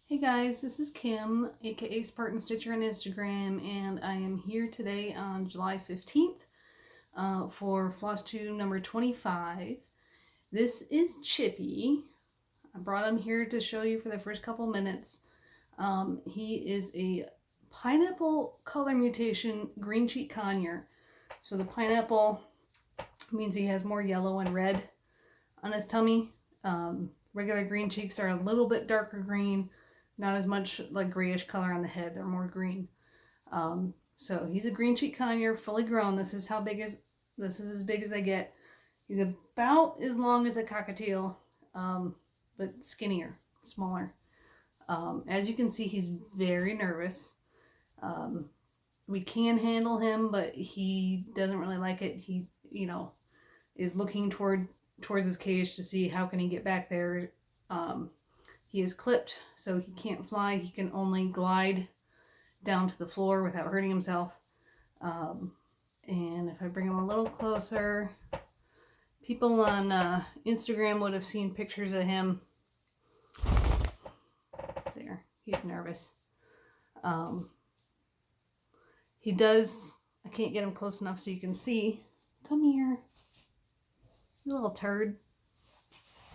Hey guys, this is Kim, aka Spartan Stitcher on Instagram, and I am here today on July 15th for Flosstube number 25. This is Chippie. I brought him here to show you for the first couple minutes. He is a pineapple color mutation green cheek conure. So the pineapple means he has more yellow and red on his tummy. Regular green cheeks are a little bit darker green. Not as much like grayish color on the head. They're more green. So he's a green cheek conure, fully grown. This is as big as they get. He's about as long as a cockatiel, but skinnier, smaller. As you can see, he's very nervous. We can handle him, but he doesn't really like it. He, is looking towards his cage to see how can he get back there. He is clipped, so he can't fly. He can only glide down to the floor without hurting himself. And if I bring him a little closer, people on Instagram would have seen pictures of him. There, he's nervous. He does, I can't get him close enough so you can see. Come here, you little turd.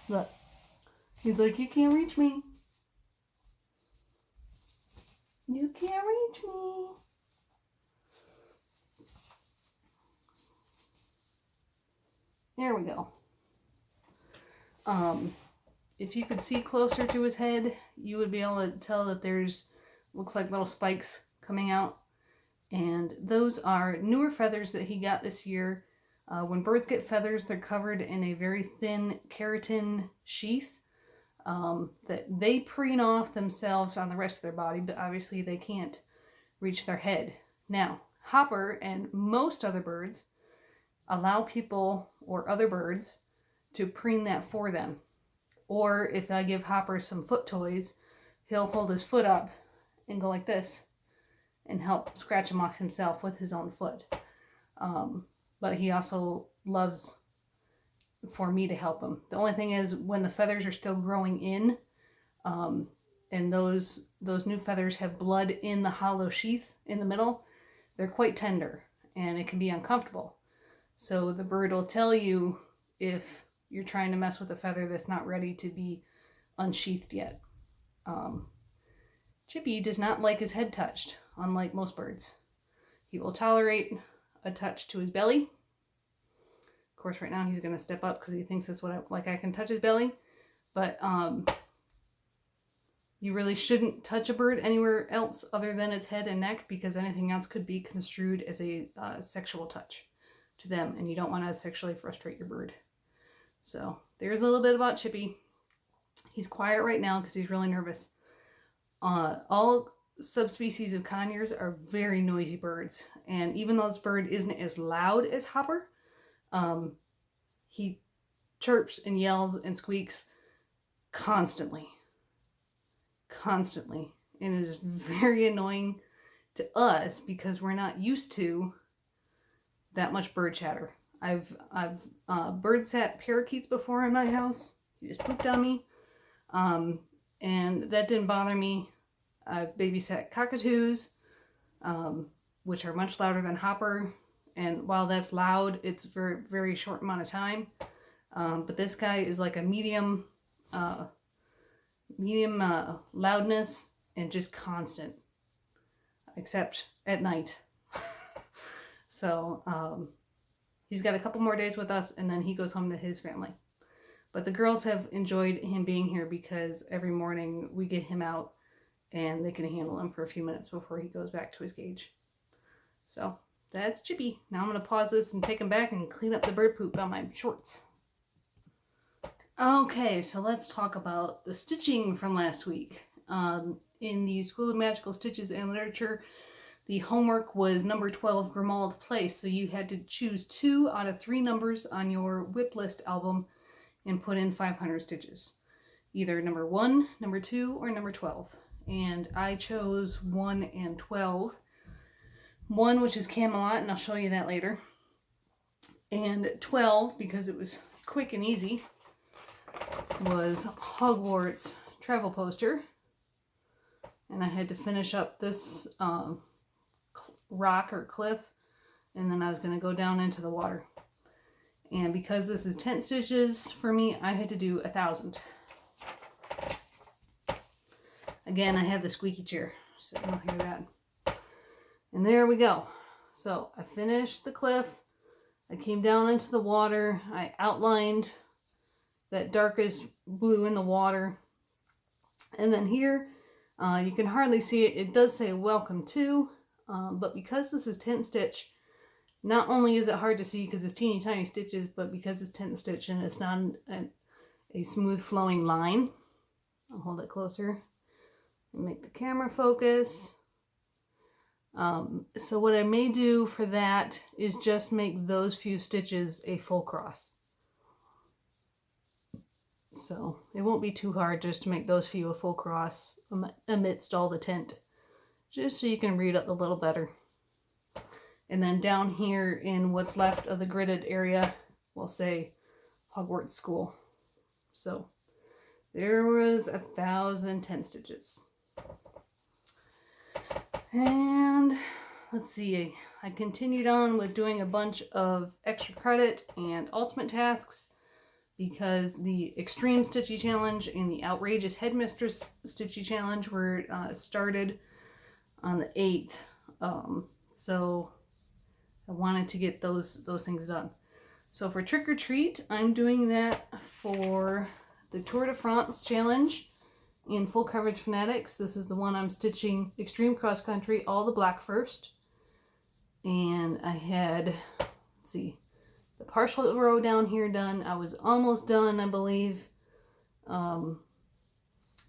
Look. He's like, you can't reach me. You can't reach me. There we go. If you could see closer to his head, you would be able to tell that looks like little spikes coming out. And those are newer feathers that he got this year. When birds get feathers, they're covered in a very thin keratin sheath. That they preen off themselves on the rest of their body, but obviously they can't reach their head. Now, Hopper and most other birds allow people or other birds to preen that for them. Or if I give Hopper some foot toys, he'll hold his foot up and go like this and help scratch him off himself with his own foot. But he also loves for me to help him. The only thing is when the feathers are still growing in, and those new feathers have blood in the hollow sheath in the middle, they're quite tender and it can be uncomfortable. So the bird will tell you if you're trying to mess with a feather that's not ready to be unsheathed yet. Chippie does not like his head touched, unlike most birds. He will tolerate a touch to his belly. Of course, right now he's going to step up because he thinks that's what I can touch his belly. But you really shouldn't touch a bird anywhere else other than its head and neck, because anything else could be construed as a sexual touch to them, and you don't want to sexually frustrate your bird. So there's a little bit about Chippie. He's quiet right now because he's really nervous. All subspecies of conures are very noisy birds, and even though this bird isn't as loud as Hopper, he chirps and yells and squeaks constantly, and it is very annoying to us because we're not used to that much bird chatter. I've bird sat parakeets before in my house. He just pooped on me, and that didn't bother me. I've babysat cockatoos, which are much louder than Hopper. And while that's loud, it's for a very short amount of time. But this guy is like a medium loudness and just constant, except at night. So he's got a couple more days with us, and then he goes home to his family. But the girls have enjoyed him being here because every morning we get him out and they can handle him for a few minutes before he goes back to his cage. So that's Chippie. Now I'm going to pause this and take him back and clean up the bird poop on my shorts. Okay, so let's talk about the stitching from last week. In the School of Magical Stitches and Literature, the homework was number 12, Grimald Place. So you had to choose 2 out of 3 numbers on your whip list album and put in 500 stitches. Either number 1, number 2, or number 12. And I chose 1 and 12. 1, which is Camelot, and I'll show you that later. And 12, because it was quick and easy, was Hogwarts travel poster. and I had to finish up this rock or cliff, and then I was going to go down into the water. And because this is tent stitches for me, I had to do 1,000. Again, I have the squeaky chair, so you don't hear that. And there we go. So I finished the cliff. I came down into the water. I outlined that darkest blue in the water. And then here, you can hardly see it. It does say welcome to, but because this is tent stitch, not only is it hard to see because it's teeny tiny stitches, but because it's tent stitch and it's not a smooth flowing line. I'll hold it closer and make the camera focus. So what I may do for that is just make those few stitches a full cross. So it won't be too hard just to make those few a full cross amidst all the tent, just so you can read it a little better. And then down here in what's left of the gridded area, we'll say Hogwarts School. So there was 1,000 tent stitches. And let's see, I continued on with doing a bunch of extra credit and ultimate tasks because the Extreme Stitchy Challenge and the Outrageous Headmistress Stitchy Challenge were started on the 8th. So I wanted to get those things done. So for Trick or Treat, I'm doing that for the Tour de France Challenge in Full Coverage Fanatics. This is the one I'm stitching Extreme Cross Country, all the black first. And I had, let's see, the partial row down here done. I was almost done, I believe,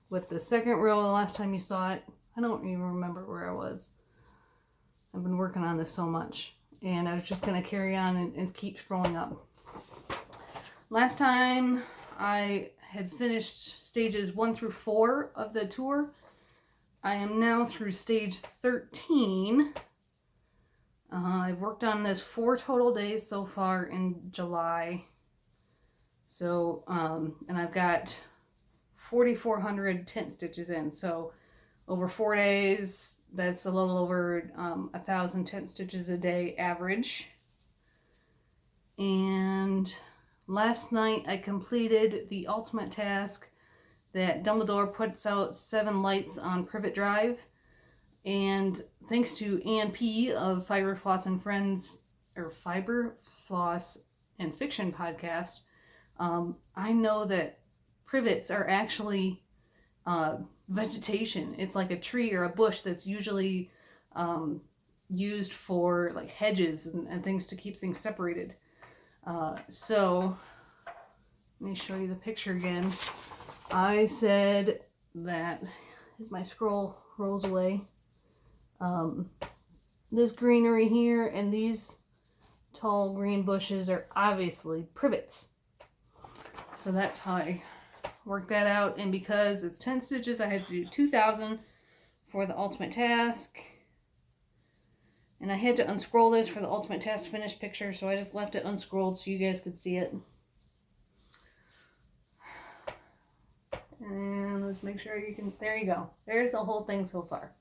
with the second row the last time you saw it. I don't even remember where I was. I've been working on this so much. And I was just going to carry on and keep scrolling up. Last time I had finished stages 1 through 4 of the tour. I am now through stage 13. I've worked on this 4 total days so far in July. So, and I've got 4,400 tent stitches in. So over 4 days, that's a little over 1,000 tent stitches a day average. And last night I completed the ultimate task that Dumbledore puts out 7 lights on Privet Drive. And thanks to Ann P. of Fiber Floss and Friends, or Fiber Floss and Fiction podcast, I know that privets are actually vegetation. It's like a tree or a bush that's usually used for like hedges and things to keep things separated. So let me show you the picture again. I said that as my scroll rolls away, this greenery here and these tall green bushes are obviously privets. So that's how I work that out. And because it's 10 stitches, I had to do 2,000 for the ultimate task. And I had to unscroll this for the ultimate task finish picture, so I just left it unscrolled so you guys could see it. And let's make sure you can, there you go. There's the whole thing so far.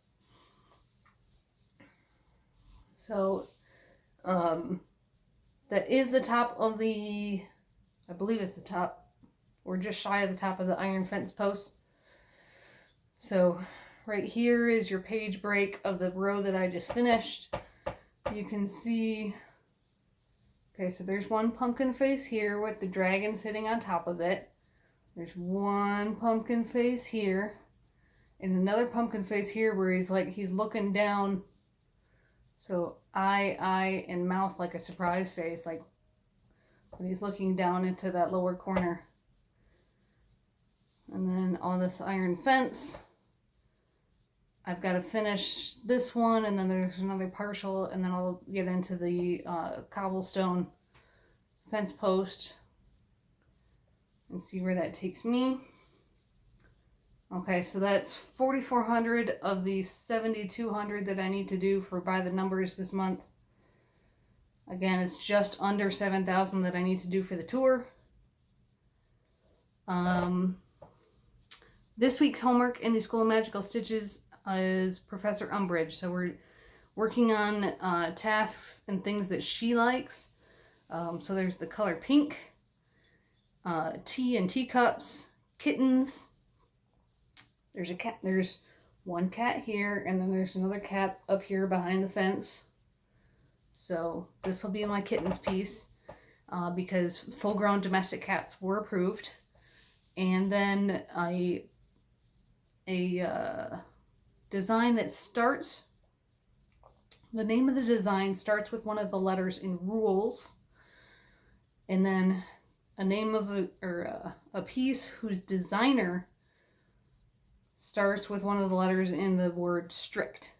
So, that is the top of the, I believe it's the top, or just shy of the top of the iron fence post. So, right here is your page break of the row that I just finished. You can see, okay, so there's one pumpkin face here with the dragon sitting on top of it. There's one pumpkin face here, and another pumpkin face here where he's looking down. So eye, and mouth like a surprise face, like when he's looking down into that lower corner. And then on this iron fence, I've got to finish this one, and then there's another partial, and then I'll get into the cobblestone fence post and see where that takes me. Okay, so that's 4,400 of the 7,200 that I need to do for By the Numbers this month. Again, it's just under 7,000 that I need to do for the tour. This week's homework in the School of Magical Stitches is Professor Umbridge. So we're working on tasks and things that she likes. So there's the color pink, tea and teacups, kittens. There's a cat. There's one cat here, and then there's another cat up here behind the fence. So this will be my kittens piece because full-grown domestic cats were approved. And then a design that starts, the name of the design starts with one of the letters in rules, and then a name of a piece whose designer starts with one of the letters in the word strict.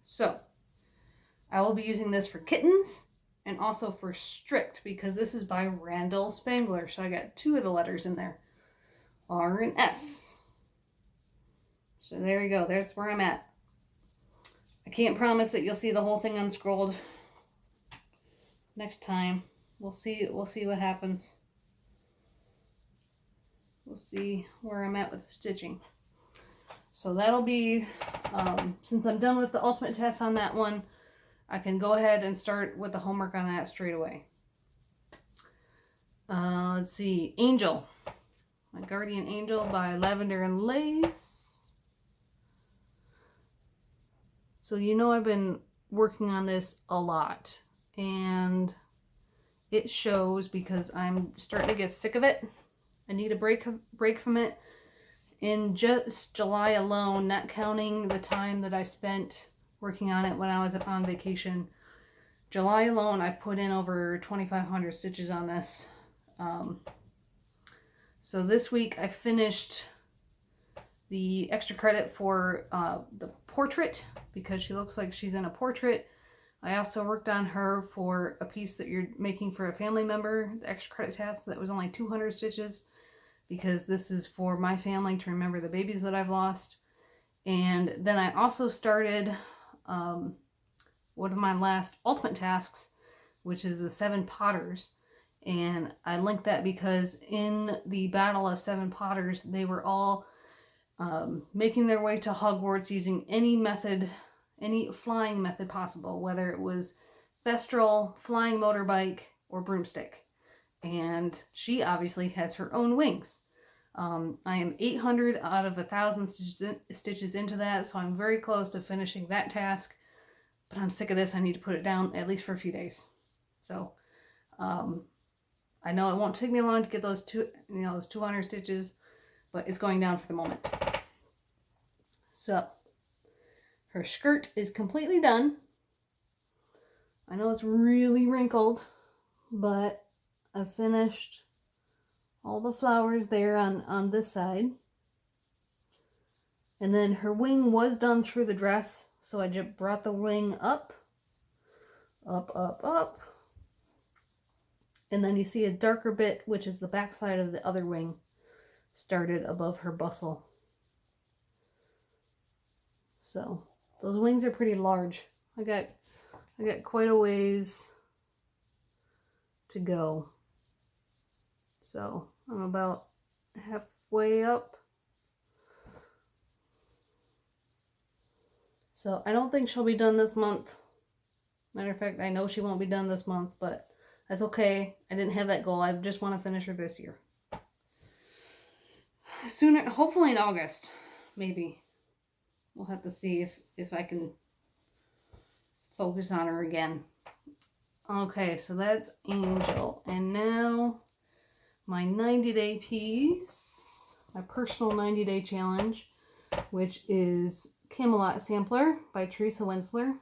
So I will be using this for kittens and also for strict because this is by Randall Spangler. So I got two of the letters in there, R and S. So there you go. There's where I'm at. I can't promise that you'll see the whole thing unscrolled next time. We'll see what happens. We'll see where I'm at with the stitching. So that'll be, since I'm done with the ultimate test on that one, I can go ahead and start with the homework on that straight away. Let's see, Angel. My Guardian Angel by Lavender and Lace. So you know I've been working on this a lot, and it shows because I'm starting to get sick of it. I need a break from it. In just July alone, not counting the time that I spent working on it when I was on vacation, July alone I've put in over 2,500 stitches on this. So this week I finished the extra credit for the portrait because she looks like she's in a portrait. I also worked on her for a piece that you're making for a family member, the extra credit task that was only 200 stitches because this is for my family to remember the babies that I've lost. And then I also started one of my last ultimate tasks, which is the 7 Potters. And I linked that because in the Battle of 7 Potters, they were all making their way to Hogwarts using any method, any flying method possible, whether it was Thestral, flying motorbike, or broomstick. And she obviously has her own wings. I am 800 out of 1,000 stitches into that, so I'm very close to finishing that task. But I'm sick of this. I need to put it down at least for a few days. So I know it won't take me long to get those 200 stitches, but it's going down for the moment. So her skirt is completely done. I know it's really wrinkled, but I finished all the flowers there on this side. And then her wing was done through the dress, so I just brought the wing up. And then you see a darker bit, which is the back side of the other wing, started above her bustle. So those wings are pretty large. I got quite a ways to go. So I'm about halfway up. So I don't think she'll be done this month. Matter of fact, I know she won't be done this month, but that's okay. I didn't have that goal. I just want to finish her this year. Sooner, hopefully in August, maybe. We'll have to see if I can focus on her again. Okay, so that's Angel. And now my 90-day piece, my personal 90-day challenge, which is Camelot Sampler by Teresa Wensler.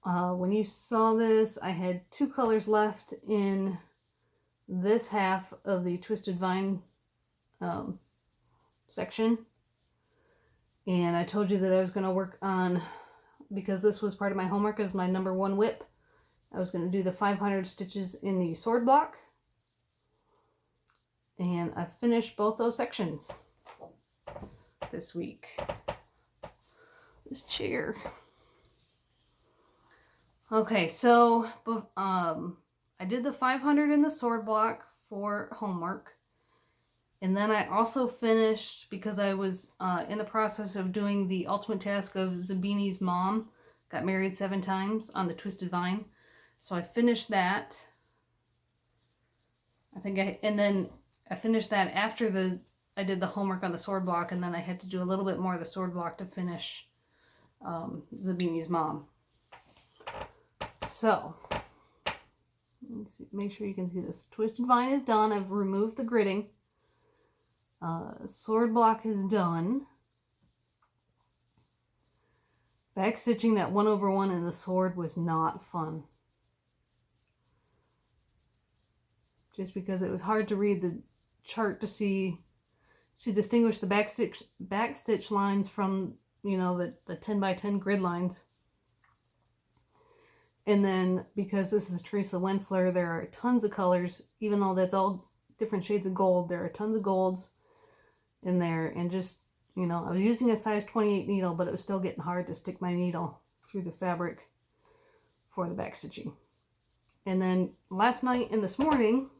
When you saw this, I had 2 colors left in this half of the Twisted Vine section. And I told you that I was going to work on, because this was part of my homework as my #1 whip, I was going to do the 500 stitches in the sword block. And I finished both those sections this week. This chair. Okay, so I did the 500 in the sword block for homework. And then I also finished, because I was in the process of doing the ultimate task of Zabini's mom, got married 7 times on the Twisted Vine. So I finished that. And then I finished that after I did the homework on the sword block, and then I had to do a little bit more of the sword block to finish Zabini's mom. So, let's see, make sure you can see this. Twisted Vine is done. I've removed the gridding. Sword block is done. Back stitching that 1/1 in the sword was not fun. Just because it was hard to read the chart to distinguish the back stitch lines from, the 10 by 10 grid lines. And then, because this is Teresa Wentzler, there are tons of colors. Even though that's all different shades of gold, there are tons of golds in there. And just, I was using a size 28 needle, but it was still getting hard to stick my needle through the fabric for the back stitching. And then last night and this morning,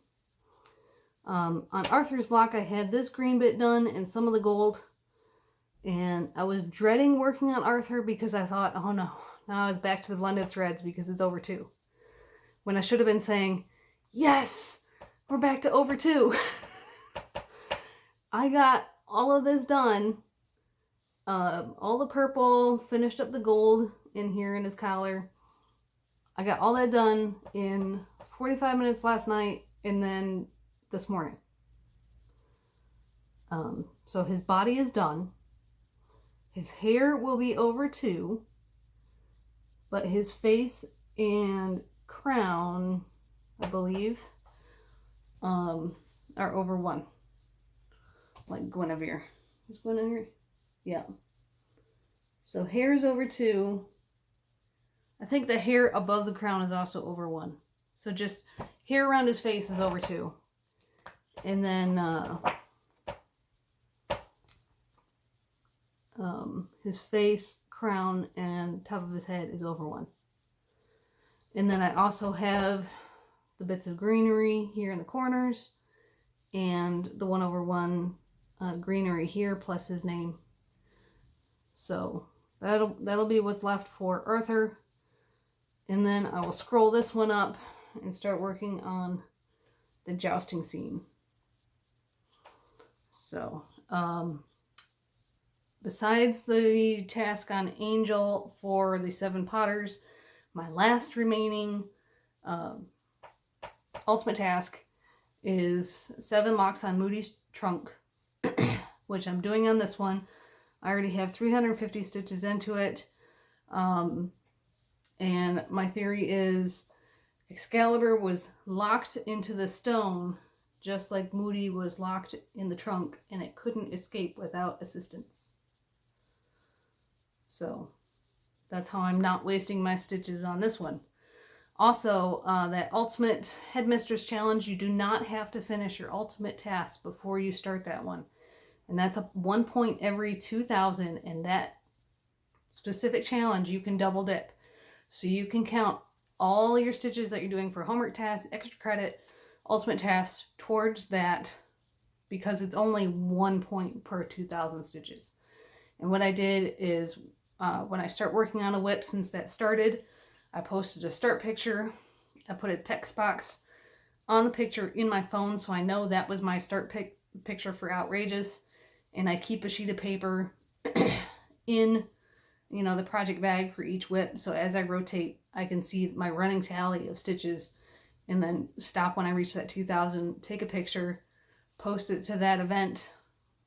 on Arthur's block, I had this green bit done and some of the gold. And I was dreading working on Arthur because I thought, oh no, now it's back to the blended threads because it's over 2. When I should have been saying, yes, we're back to over 2. I got all of this done. All the purple, finished up the gold in here in his collar. I got all that done in 45 minutes last night and then this morning. So his body is done. His hair will be over 2, but his face and crown, I believe, are over 1. Like Guinevere. Is Guinevere? Yeah. So hair's over 2. I think the hair above the crown is also over 1. So just hair around his face is over 2. And then his face, crown, and top of his head is over 1. And then I also have the bits of greenery here in the corners and the 1/1 greenery here plus his name. So that'll be what's left for Arthur. And then I will scroll this one up and start working on the jousting scene. So, besides the task on Angel for the 7 Potters, my last remaining ultimate task is 7 locks on Moody's trunk, which I'm doing on this one. I already have 350 stitches into it. And my theory is Excalibur was locked into the stone just like Moody was locked in the trunk and it couldn't escape without assistance. So that's how I'm not wasting my stitches on this one. Also, that Ultimate Headmistress Challenge, you do not have to finish your ultimate task before you start that one. And that's 1 point every 2,000, and that specific challenge you can double dip. So you can count all your stitches that you're doing for homework tasks, extra credit, ultimate tasks towards that, because it's only 1 point per 2,000 stitches. And what I did is, when I start working on a whip, since that started, I posted a start picture. I put a text box on the picture in my phone so I know that was my start picture for Outrageous. And I keep a sheet of paper in, the project bag for each whip. So as I rotate, I can see my running tally of stitches and then stop when I reach that 2,000, take a picture, post it to that event,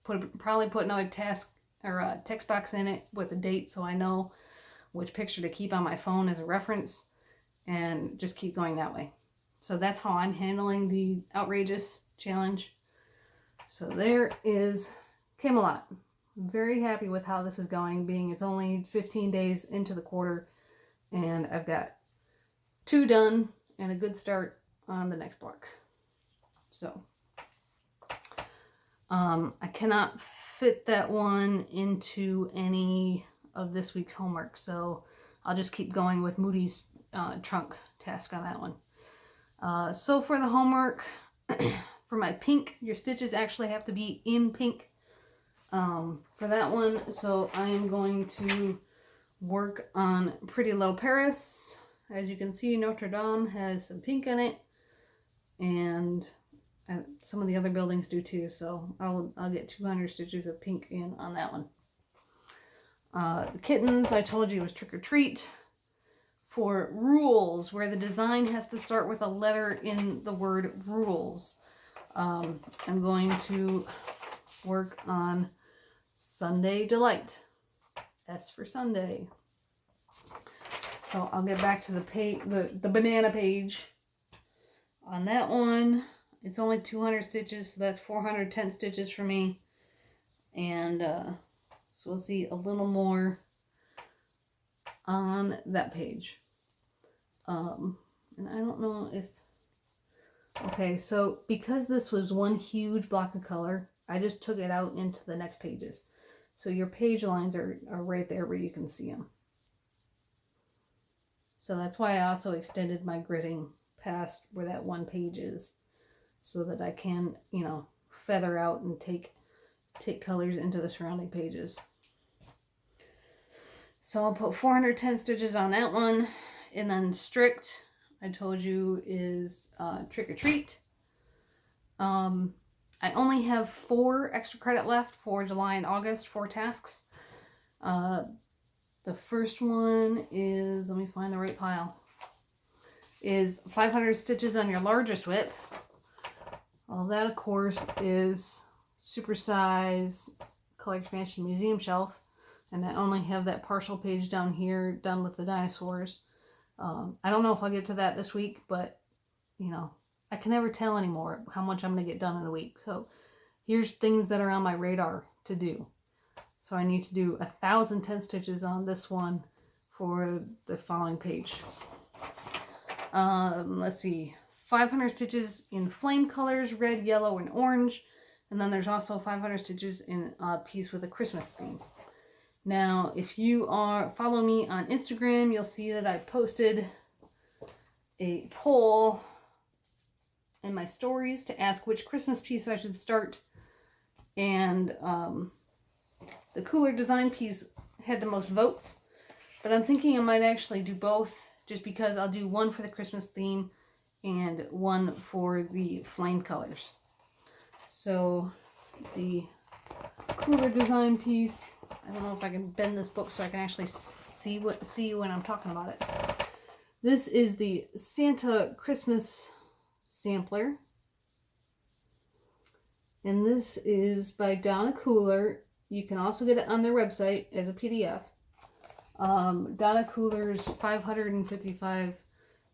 probably put another task or a text box in it with a date so I know which picture to keep on my phone as a reference, and just keep going that way. So that's how I'm handling the Outrageous challenge. So there is Camelot. I'm very happy with how this is going, being it's only 15 days into the quarter, and I've got 2 done and a good start on the next block. So I cannot fit that one into any of this week's homework, so I'll just keep going with Moody's trunk task on that one. So for the homework, for my pink. Your stitches actually have to be in pink for that one. So I am going to work on Pretty Little Paris. As you can see, Notre Dame has some pink in it, and some of the other buildings do too. So I'll get 200 stitches of pink in on that one. The kittens, I told you, was Trick or Treat. For rules, where the design has to start with a letter in the word rules, I'm going to work on Sunday Delight. S for Sunday. So I'll get back to the banana page. On that one, it's only 200 stitches, so that's 410 stitches for me. And so we'll see a little more on that page. And I don't know if... Okay, so because this was one huge block of color, I just took it out into the next pages. So your page lines are right there where you can see them. So that's why I also extended my gridding past where that one page is, so that I can, you know, feather out and take colors into the surrounding pages. So I'll put 410 stitches on that one. And then strict, I told you, is Trick or Treat. I only have 4 extra credit left for July and August, 4 tasks. The first one is, let me find the right pile, is 500 stitches on your largest whip. All that, of course, is super size color expansion museum shelf. And I only have that partial page down here done with the dinosaurs. I don't know if I'll get to that this week, but, you know, I can never tell anymore how much I'm going to get done in a week. So here's things that are on my radar to do. So I need to do 1,010 stitches on this one for the following page. Let's see, 500 stitches in flame colors, red, yellow, and orange. And then there's also 500 stitches in a piece with a Christmas theme. Now, if you follow me on Instagram, you'll see that I posted a poll in my stories to ask which Christmas piece I should start. And the cooler design piece had the most votes. But I'm thinking I might actually do both, just because I'll do one for the Christmas theme and one for the flame colors. So the cooler design piece, I don't know if I can bend this book so I can actually see when I'm talking about it. This is the Santa Christmas sampler. And this is by Donna Cooler. You can also get it on their website as a PDF. Donna Cooler's 555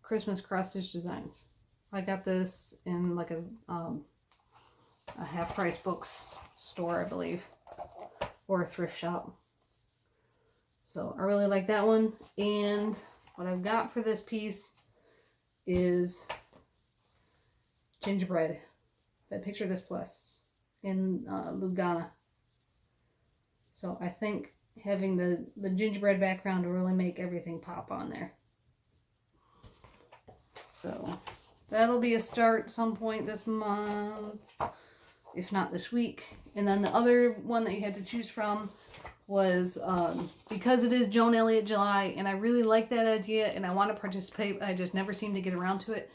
Christmas cross-stitch designs. I got this in like a half-price books store, I believe, or a thrift shop. So I really like that one. And what I've got for this piece is gingerbread. That Picture This Plus in Lugana. So I think having the gingerbread background will really make everything pop on there. So that'll be a start some point this month, if not this week. And then the other one that you had to choose from was, because it is Joan Elliott July, and I really like that idea, and I want to participate, I just never seem to get around to it.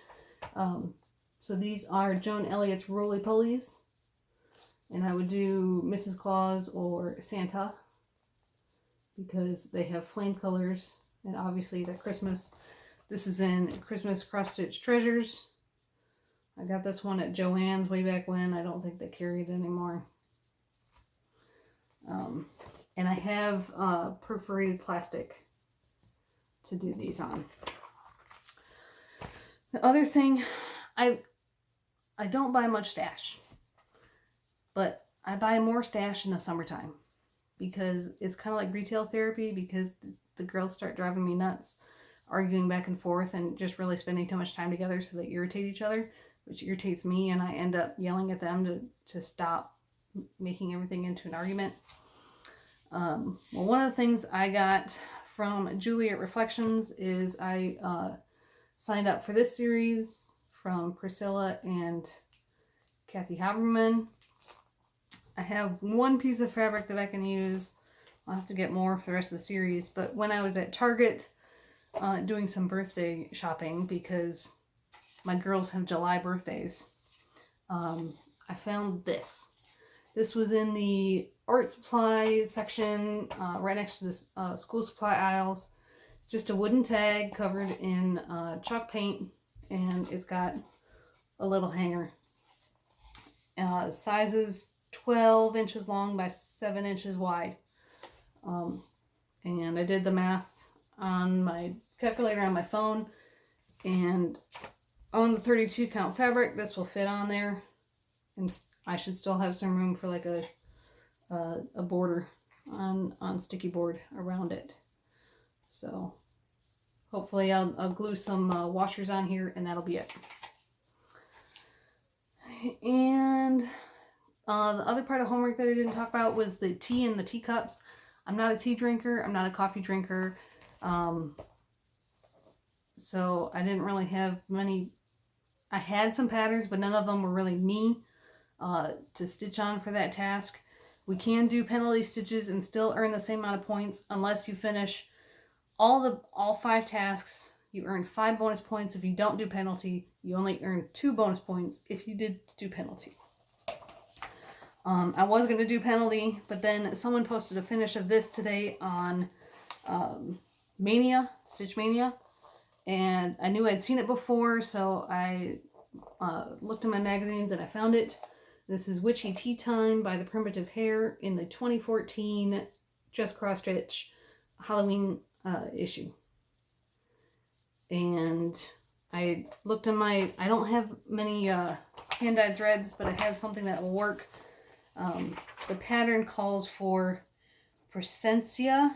So these are Joan Elliott's Roly Polies, and I would do Mrs. Claus or Santa, because they have flame colors, and obviously they're Christmas. This is in Christmas Cross Stitch Treasures. I got this one at Joann's way back when. I don't think they carry it anymore. And I have perforated plastic to do these on. The other thing, I don't buy much stash, but I buy more stash in the summertime, because it's kind of like retail therapy, because the girls start driving me nuts, arguing back and forth and just really spending too much time together, so they irritate each other, which irritates me, and I end up yelling at them to stop making everything into an argument. Well, one of the things I got from Juliet Reflections is I signed up for this series from Priscilla and Kathy Haberman. I have one piece of fabric that I can use. I'll have to get more for the rest of the series. But when I was at Target doing some birthday shopping, because my girls have July birthdays, I found this. This was in the art supply section, right next to the school supply aisles. It's just a wooden tag covered in chalk paint, and it's got a little hanger. Sizes 12 inches long by 7 inches wide. And I did the math on my calculator on my phone, and on the 32 count fabric, this will fit on there, and I should still have some room for like a border on sticky board around it. So hopefully I'll glue some washers on here, and that'll be it. And the other part of homework that I didn't talk about was the tea and the teacups. I'm not a tea drinker. I'm not a coffee drinker. So I didn't really have many. I had some patterns, but none of them were really me to stitch on for that task. We can do penalty stitches and still earn the same amount of points unless you finish all 5 tasks. You earn 5 bonus points. If you don't do penalty, you only earn 2 bonus points if you did do penalty. I was going to do penalty, but then someone posted a finish of this today on Stitch Mania, and I knew I'd seen it before, so I looked in my magazines and I found it. This is Witchy Tea Time by the Primitive Hare in the 2014 Just Cross Stitch Halloween issue. And I looked in I don't have many hand-dyed threads, but I have something that will work. The pattern calls for Presencia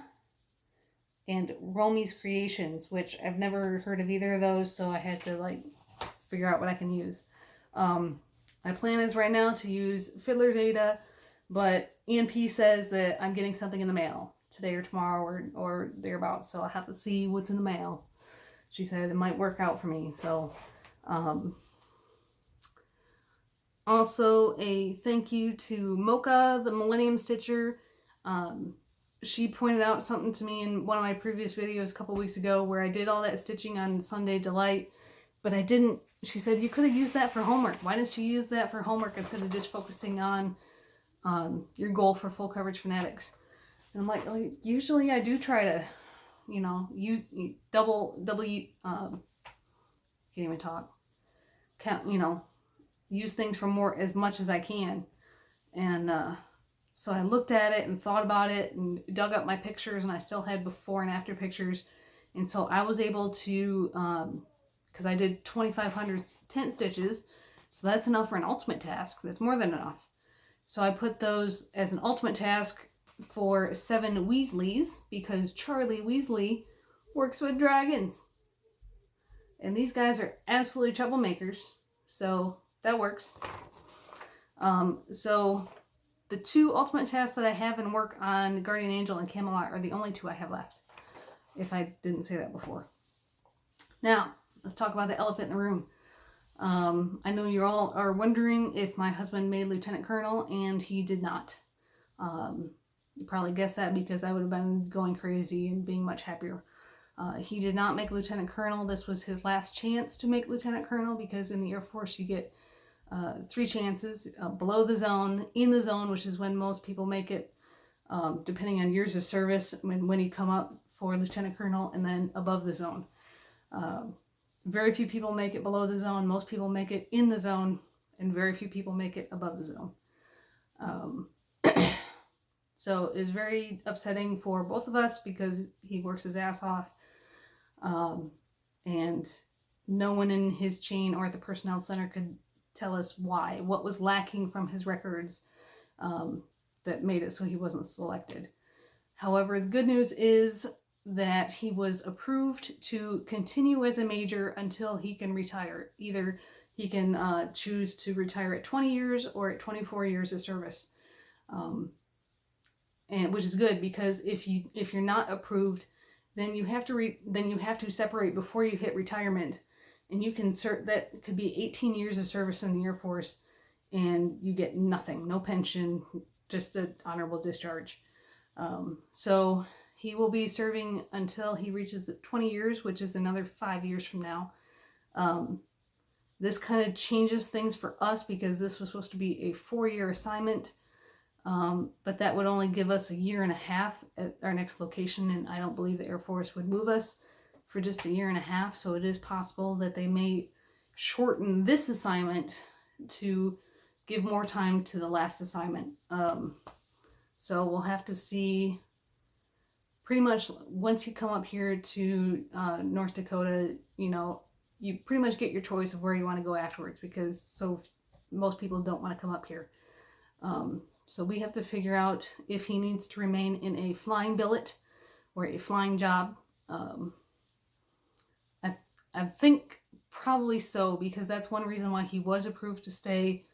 and Romy's Creations, which I've never heard of either of those, so I had to figure out what I can use. My plan is right now to use Fiddler's Ada, but ENP says that I'm getting something in the mail today or tomorrow or thereabouts, so I'll have to see what's in the mail. She said it might work out for me, so also a thank you to Mocha, the Millennium Stitcher. She pointed out something to me in one of my previous videos a couple weeks ago where I did all that stitching on Sunday Delight, but I didn't. She said you could have used that for homework. Why didn't you use that for homework instead of just focusing on your goal for full coverage fanatics? And I'm like, usually I do try to, use can't even talk. Count, use things for more as much as I can. And so I looked at it and thought about it and dug up my pictures, and I still had before and after pictures. And so I was able to, because I did 2,500 tent stitches, so that's enough for an ultimate task. That's more than enough. So I put those as an ultimate task for 7 Weasleys, because Charlie Weasley works with dragons. And these guys are absolutely troublemakers, so that works. So the 2 ultimate tasks that I have in work on Guardian Angel and Camelot are the only 2 I have left, if I didn't say that before. Now, let's talk about the elephant in the room. I know you all are wondering if my husband made Lieutenant Colonel, and he did not. You probably guessed that because I would have been going crazy and being much happier. He did not make Lieutenant Colonel. This was his last chance to make Lieutenant Colonel, because in the Air Force you get 3 chances: below the zone, in the zone, which is when most people make it, depending on years of service, when you come up for Lieutenant Colonel, and then above the zone. Very few people make it below the zone. Most people make it in the zone, and very few people make it above the zone. So it's very upsetting for both of us because he works his ass off. And no one in his chain or at the personnel center could tell us why, what was lacking from his records that made it so he wasn't selected. However, the good news is that he was approved to continue as a major until he can retire. Either he can choose to retire at 20 years or at 24 years of service. And which is good, because if you're not approved, then you have to separate before you hit retirement, and you can that could be 18 years of service in the Air Force and you get nothing, no pension, just an honorable discharge. So he will be serving until he reaches 20 years, which is another 5 years from now. This kind of changes things for us because this was supposed to be a 4-year assignment, but that would only give us a year and a half at our next location, and I don't believe the Air Force would move us for just a year and a half, so it is possible that they may shorten this assignment to give more time to the last assignment. So we'll have to see. Pretty much once you come up here to North Dakota, you know, you pretty much get your choice of where you want to go afterwards, because most people don't want to come up here. So we have to figure out if he needs to remain in a flying billet or a flying job. I think probably so, because that's one reason why he was approved to stay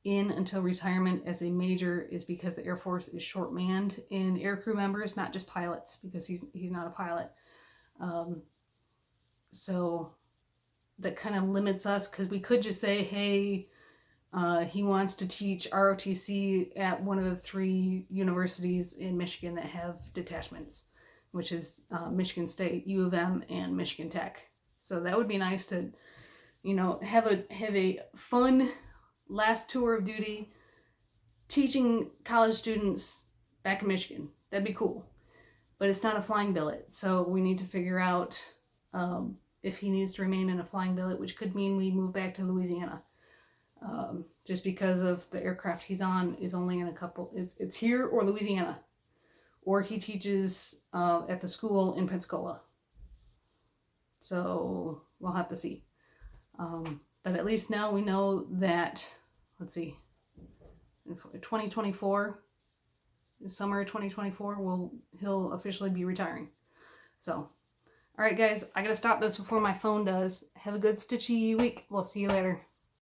in until retirement as a major, is because the Air Force is short-manned in aircrew members, not just pilots, because he's not a pilot. So that kind of limits us, because we could just say, hey, he wants to teach ROTC at one of the 3 universities in Michigan that have detachments, which is Michigan State, U of M, and Michigan Tech. So that would be nice to, you know, have a fun last tour of duty teaching college students back in Michigan. That'd be cool. But it's not a flying billet, so we need to figure out if he needs to remain in a flying billet, which could mean we move back to Louisiana. Just because of the aircraft he's on is only in a couple, it's here or Louisiana. Or he teaches at the school in Pensacola. So we'll have to see. But at least now we know that, let's see, in 2024, summer 2024, he'll officially be retiring. So, all right, guys, I gotta stop this before my phone does. Have a good stitchy week. We'll see you later.